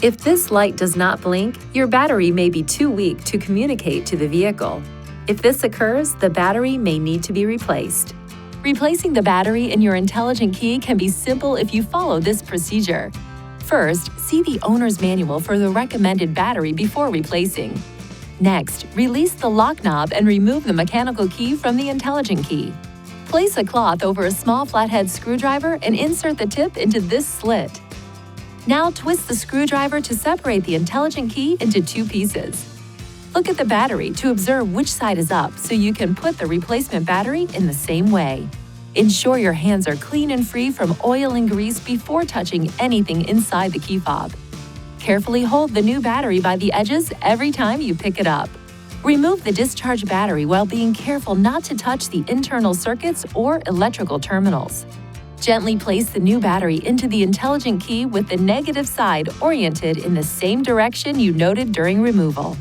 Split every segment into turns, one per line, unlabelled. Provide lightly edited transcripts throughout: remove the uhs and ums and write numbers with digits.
If this light does not blink, your battery may be too weak to communicate to the vehicle. If this occurs, the battery may need to be replaced. Replacing the battery in your intelligent key can be simple if you follow this procedure. First, see the owner's manual for the recommended battery before replacing. Next, release the lock knob and remove the mechanical key from the intelligent key. Place a cloth over a small flathead screwdriver and insert the tip into this slit. Now twist the screwdriver to separate the intelligent key into two pieces. Look at the battery to observe which side is up so you can put the replacement battery in the same way. Ensure your hands are clean and free from oil and grease before touching anything inside the key fob. Carefully hold the new battery by the edges every time you pick it up. Remove the discharged battery while being careful not to touch the internal circuits or electrical terminals. Gently place the new battery into the intelligent key with the negative side oriented in the same direction you noted during removal.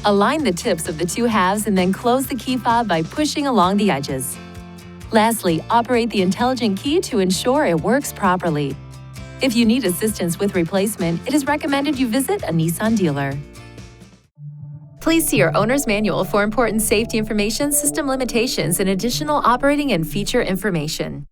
Align the tips of the two halves and then close the key fob by pushing along the edges. Lastly, operate the intelligent key to ensure it works properly. If you need assistance with replacement, it is recommended you visit a Nissan dealer. Please see your owner's manual for important safety information, system limitations, and additional operating and feature information.